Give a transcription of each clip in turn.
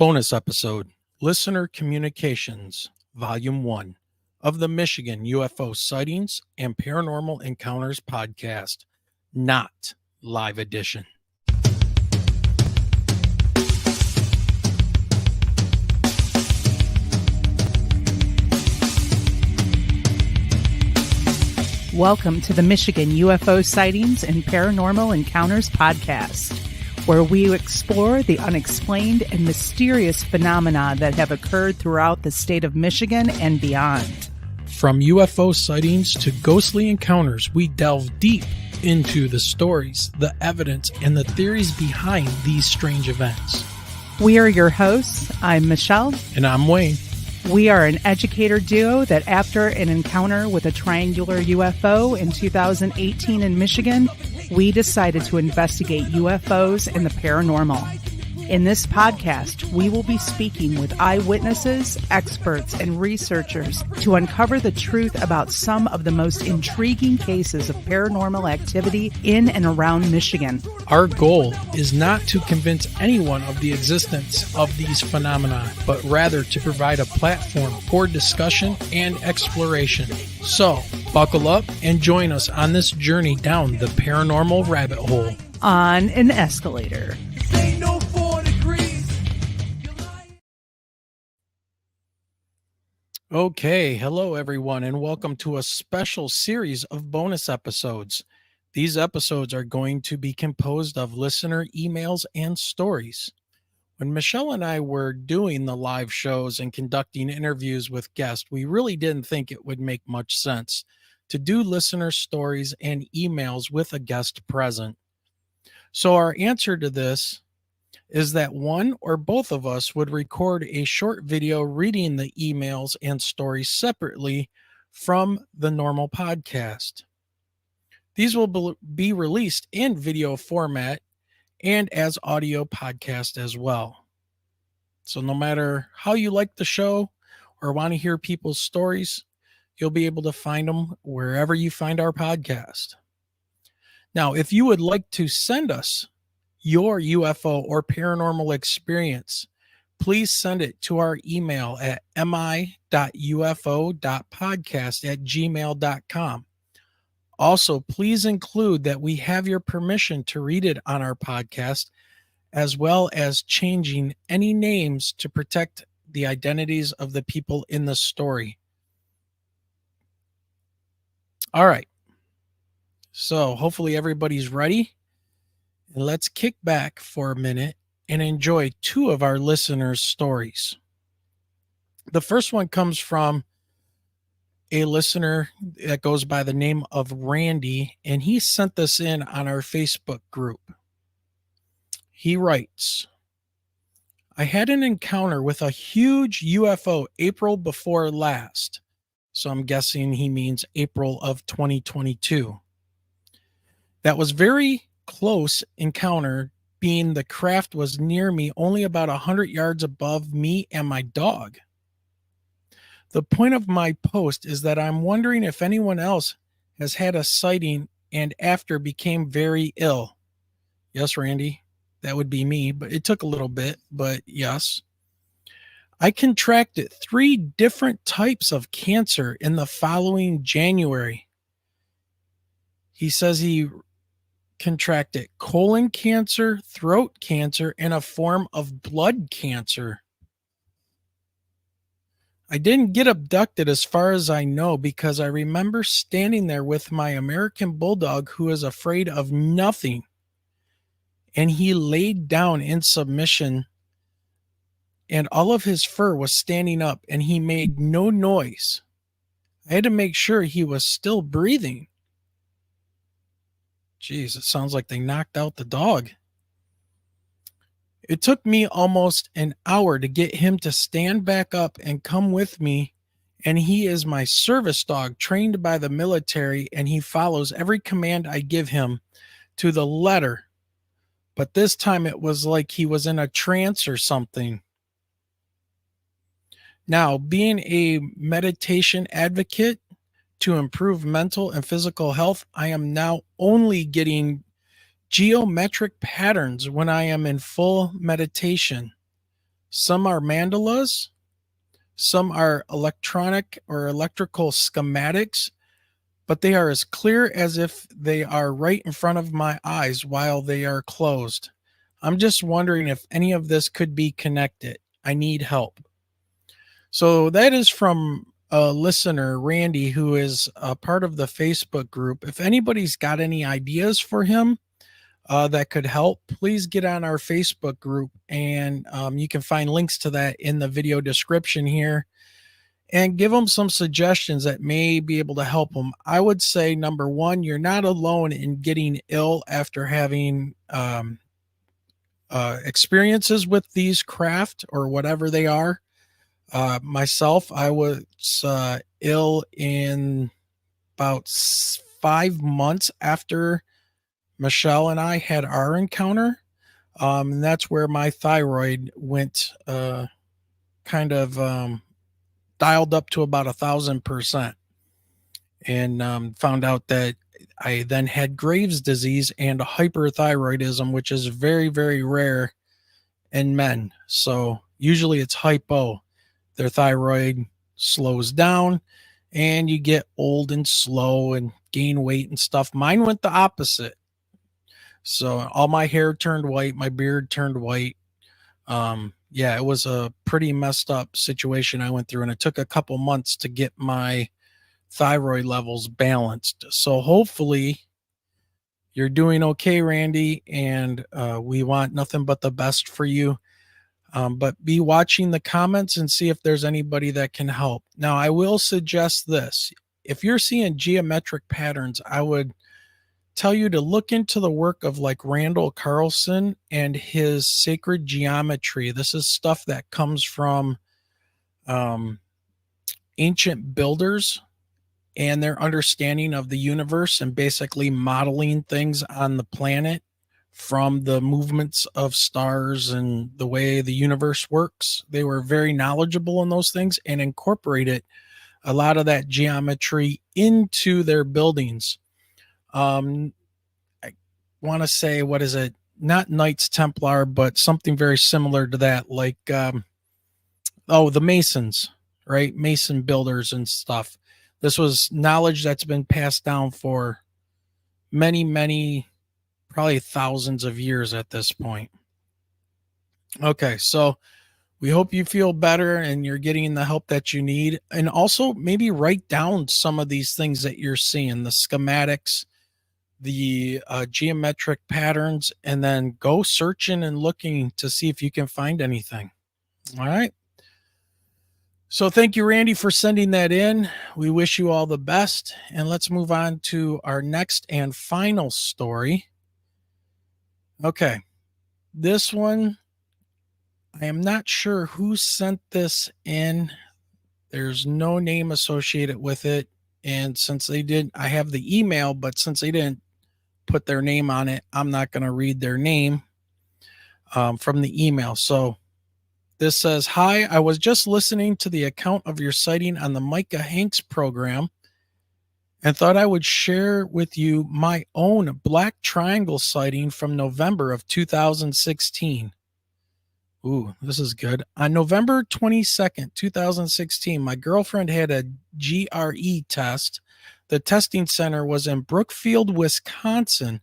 Bonus episode, Listener Communications, Volume 1 of the Michigan UFO Sightings and Paranormal Encounters podcast, not live edition. Welcome to the Michigan UFO Sightings and Paranormal Encounters podcast, where we explore the unexplained and mysterious phenomena that have occurred throughout the state of Michigan and beyond. From UFO sightings to ghostly encounters, we delve deep into the stories, the evidence, and the theories behind these strange events. We are your hosts. I'm Michelle. And I'm Wayne. We are an educator duo that after an encounter with a triangular UFO in 2018 in Michigan, we decided to investigate UFOs and the paranormal. In this podcast, we will be speaking with eyewitnesses, experts, and researchers to uncover the truth about some of the most intriguing cases of paranormal activity in and around Michigan. Our goal is not to convince anyone of the existence of these phenomena, but rather to provide a platform for discussion and exploration. So, buckle up and join us on this journey down the paranormal rabbit hole. On an escalator. Okay, hello everyone, and welcome to a special series of bonus episodes. These episodes are going to be composed of listener emails and stories. When Michelle and I were doing the live shows and conducting interviews with guests, we really didn't think it would make much sense to do listener stories and emails with a guest present. So our answer to this is that one or both of us would record a short video reading the emails and stories separately from the normal podcast. These will be released in video format and as audio podcast as well. So no matter how you like the show or want to hear people's stories, you'll be able to find them wherever you find our podcast. Now, if you would like to send us your UFO or paranormal experience, please send it to our email at mi.ufo.podcast@gmail.com. Also, please include that we have your permission to read it on our podcast, as well as changing any names to protect the identities of the people in the story. All right. So hopefully everybody's ready. And let's kick back for a minute and enjoy two of our listeners' stories. The first one comes from a listener that goes by the name of Randy, and he sent this in on our Facebook group. He writes, I had an encounter with a huge UFO April before last. So I'm guessing he means April of 2022. That was very close encounter, being the craft was near me, only about 100 yards above me and my dog. The point of my post is that I'm wondering if anyone else has had a sighting and after became very ill. Yes, Randy, that would be me, but it took a little bit, but yes. I contracted 3 different types of cancer in the following January. He says he contracted colon cancer, throat cancer, and a form of blood cancer. I didn't get abducted as far as I know, because I remember standing there with my American bulldog who is afraid of nothing, and he laid down in submission and all of his fur was standing up and he made no noise. I had to make sure he was still breathing. Jeez, it sounds like they knocked out the dog. It took me almost an hour to get him to stand back up and come with me, and he is my service dog trained by the military, and he follows every command I give him to the letter. But this time it was like he was in a trance or something. Now, being a meditation advocate to improve mental and physical health, I am now only getting geometric patterns when I am in full meditation. Some are mandalas. Some are electronic or electrical schematics, but they are as clear as if they are right in front of my eyes while they are closed. I'm just wondering if any of this could be connected. I need help. So that is from a listener, Randy, who is a part of the Facebook group. If anybody's got any ideas for him that could help, please get on our Facebook group, and you can find links to that in the video description here, and give them some suggestions that may be able to help them. I would say, number one, you're not alone in getting ill after having experiences with these craft or whatever they are. Myself, I was ill in about 5 months after Michelle and I had our encounter. And that's where my thyroid went kind of dialed up to about 1,000%, and found out that I then had Graves' disease and hyperthyroidism, which is very, very rare in men. So usually it's hypo. Their thyroid slows down and you get old and slow and gain weight and stuff. Mine went the opposite. So all my hair turned white, my beard turned white. Yeah, it was a pretty messed up situation I went through, and it took a couple months to get my thyroid levels balanced. So hopefully you're doing okay, Randy, and we want nothing but the best for you. But be watching the comments and see if there's anybody that can help. Now, I will suggest this. If you're seeing geometric patterns, I would tell you to look into the work of like Randall Carlson and his sacred geometry. This is stuff that comes from ancient builders and their understanding of the universe, and basically modeling things on the planet from the movements of stars and the way the universe works. They were very knowledgeable in those things and incorporated a lot of that geometry into their buildings. I want to say, what is it? Not Knights Templar, but something very similar to that, like the Masons, right? Mason builders and stuff. This was knowledge that's been passed down for many, many, probably thousands of years at this point. Okay, so we hope you feel better and you're getting the help that you need. And also maybe write down some of these things that you're seeing, the schematics, the geometric patterns, and then go searching and looking to see if you can find anything. All right. So thank you, Randy, for sending that in. We wish you all the best. And let's move on to our next and final story. Okay. This one, I am not sure who sent this in. There's no name associated with it. And since they did, I have the email, but since they didn't put their name on it, I'm not going to read their name from the email. So this says, "Hi, I was just listening to the account of your sighting on the Micah Hanks program and thought I would share with you my own Black Triangle sighting from November of 2016. Ooh, this is good. On November 22nd, 2016, my girlfriend had a GRE test. The testing center was in Brookfield, Wisconsin,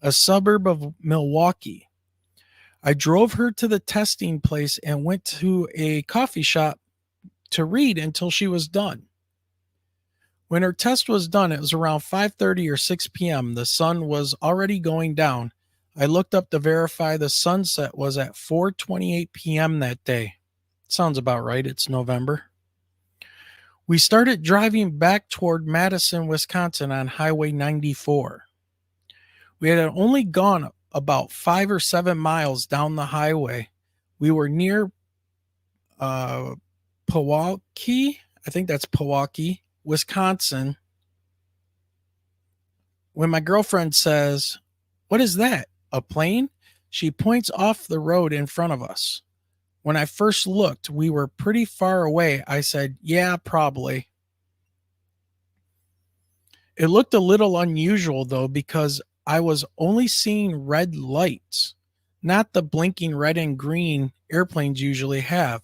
a suburb of Milwaukee. I drove her to the testing place and went to a coffee shop to read until she was done. When her test was done, it was around 5:30 or 6 p.m. The sun was already going down. I looked up to verify the sunset was at 4:28 p.m. that day. Sounds about right. It's November. We started driving back toward Madison, Wisconsin on Highway 94. We had only gone about 5 or 7 miles down the highway. We were near Pewaukee, I think that's Pewaukee, Wisconsin, when my girlfriend says, "What is that? A plane?" She points off the road in front of us. When I first looked, we were pretty far away. I said, "Yeah, probably." It looked a little unusual, though, because I was only seeing red lights, not the blinking red and green airplanes usually have.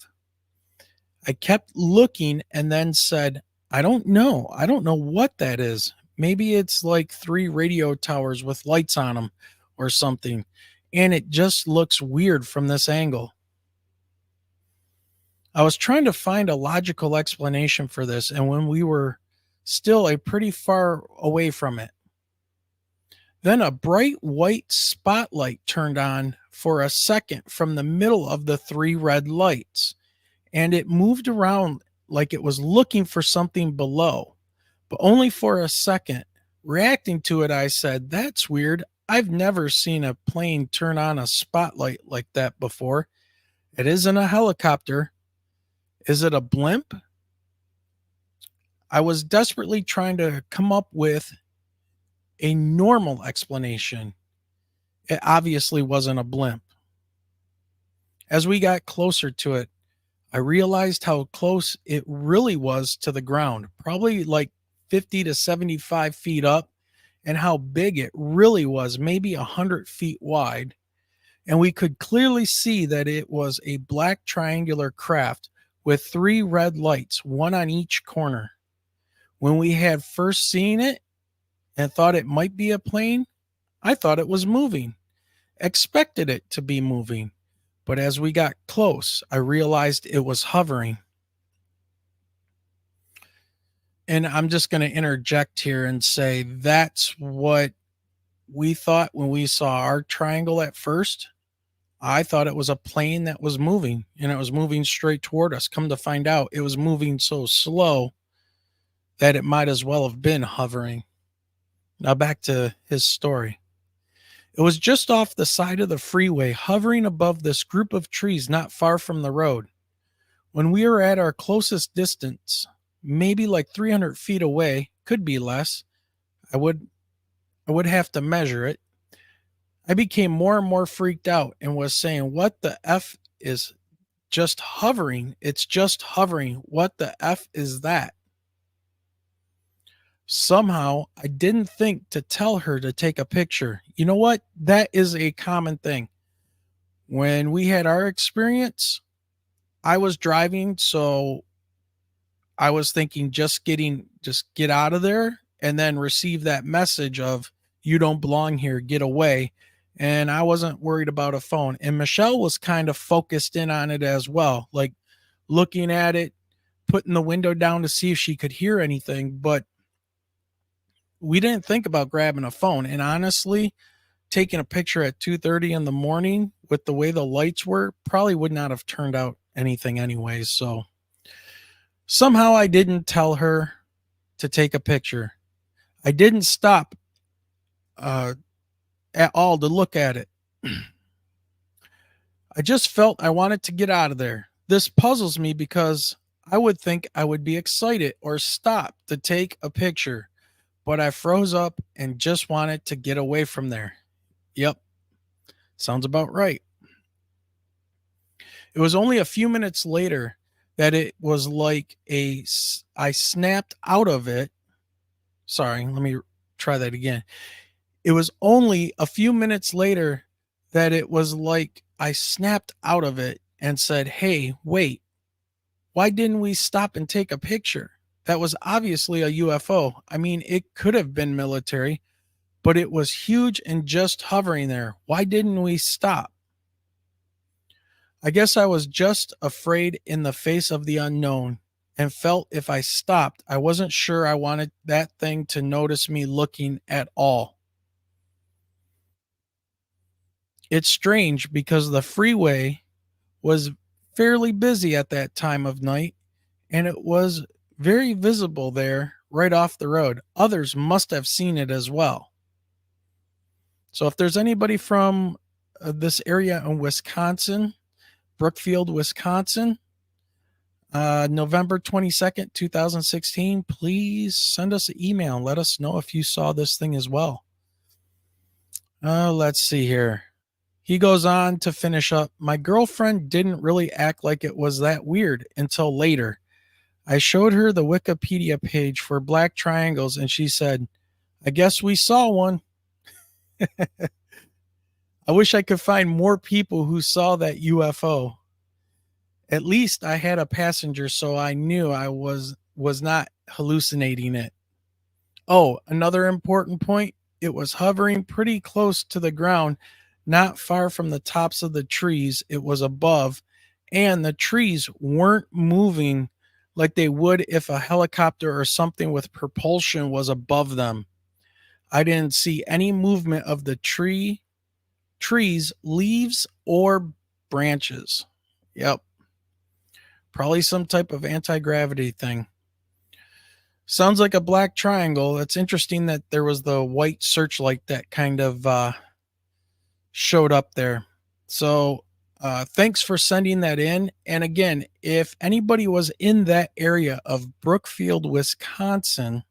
I kept looking and then said, I don't know. I don't know what that is. Maybe it's like 3 radio towers with lights on them or something. And it just looks weird from this angle. I was trying to find a logical explanation for this, and when we were still a pretty far away from it, then a bright white spotlight turned on for a second from the middle of the 3 red lights, and it moved around like it was looking for something below, but only for a second. Reacting to it, I said, That's weird. I've never seen a plane turn on a spotlight like that before. It isn't a helicopter. Is it a blimp? I was desperately trying to come up with a normal explanation. It obviously wasn't a blimp. As we got closer to it, I realized how close it really was to the ground, probably like 50 to 75 feet up, and how big it really was, maybe 100 feet wide. And we could clearly see that it was a black triangular craft with 3 red lights, one on each corner. When we had first seen it and thought it might be a plane, I thought it was moving, expected it to be moving. But as we got close, I realized it was hovering. And I'm just going to interject here and say that's what we thought when we saw our triangle at first. I thought it was a plane that was moving, and it was moving straight toward us. Come to find out, it was moving so slow that it might as well have been hovering. Now back to his story. It was just off the side of the freeway, hovering above this group of trees not far from the road. When we were at our closest distance, maybe like 300 feet away, could be less, I would have to measure it, I became more and more freaked out and was saying, What the F is just hovering? It's just hovering. What the F is that? Somehow I didn't think to tell her to take a picture. You know what? That is a common thing. When we had our experience, I was driving, so I was thinking just get out of there and then receive that message of you don't belong here, get away. And I wasn't worried about a phone. And Michelle was kind of focused in on it as well, like looking at it, putting the window down to see if she could hear anything. But we didn't think about grabbing a phone. And honestly, taking a picture at 2:30 in the morning with the way the lights were probably would not have turned out anything anyways. So somehow I didn't tell her to take a picture. I didn't stop at all to look at it. I just felt I wanted to get out of there. This puzzles me because I would think I would be excited or stop to take a picture, but I froze up and just wanted to get away from there. Yep, sounds about right. It was only a few minutes later that it was like I snapped out of it. Sorry, let me try that again. It was only a few minutes later that it was like I snapped out of it and said, Hey, wait, why didn't we stop and take a picture? That was obviously a UFO. I mean, it could have been military, but it was huge and just hovering there. Why didn't we stop? I guess I was just afraid in the face of the unknown and felt if I stopped, I wasn't sure I wanted that thing to notice me looking at all. It's strange because the freeway was fairly busy at that time of night, and it was very visible there right off the road. Others must have seen it as well. So if there's anybody from this area in Wisconsin, Brookfield, Wisconsin, November 22nd, 2016, please send us an email and let us know if you saw this thing as well. Let's see here. He goes on to finish up. My girlfriend didn't really act like it was that weird until later. I showed her the Wikipedia page for black triangles and she said, I guess we saw one. I I wish I could find more people who saw that UFO. At least I had a passenger, so I knew I was not hallucinating it. Oh, another important point, it was hovering pretty close to the ground, not far from the tops of the trees. It was above, and the trees weren't moving like they would if a helicopter or something with propulsion was above them. I didn't see any movement of the trees, leaves, or branches. Yep. Probably some type of anti-gravity thing. Sounds like a black triangle. It's interesting that there was the white searchlight that kind of showed up there. So thanks for sending that in. And again, if anybody was in that area of Brookfield, Wisconsin,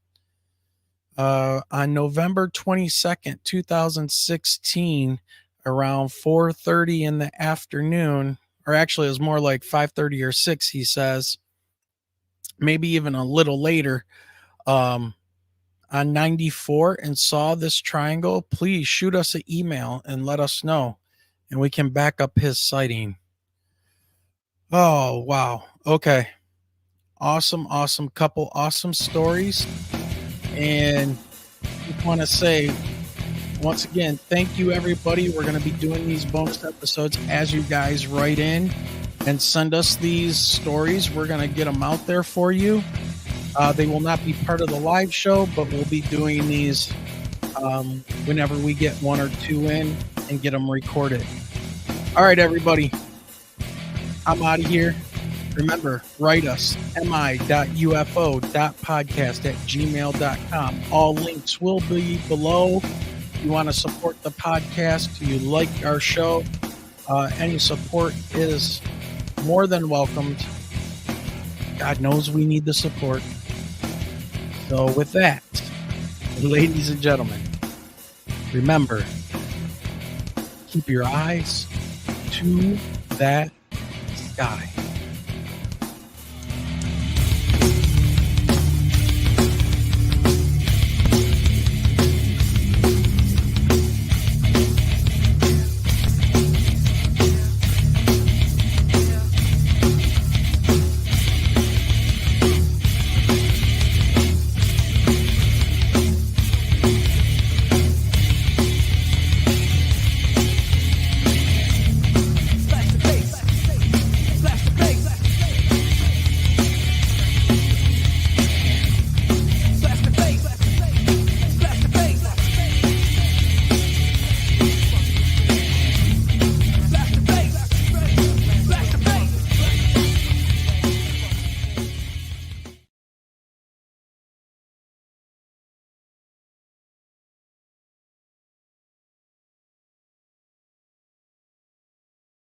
on November 22nd, 2016, around 4:30 in the afternoon, or actually it was more like 5:30 or 6, he says, maybe even a little later, on 94 and saw this triangle, please shoot us an email and let us know, and we can back up his sighting. Oh, wow. Okay. Awesome couple awesome stories. And I just want to say, once again, thank you, everybody. We're going to be doing these bonus episodes as you guys write in and send us these stories. We're going to get them out there for you. They will not be part of the live show, but we'll be doing these whenever we get one or two in and get them recorded. All right, everybody. I'm out of here. Remember, write us, mi.ufo.podcast@gmail.com. All links will be below. If you want to support the podcast, you like our show, any support is more than welcomed. God knows we need the support. So with that, ladies and gentlemen, remember, keep your eyes to that sky.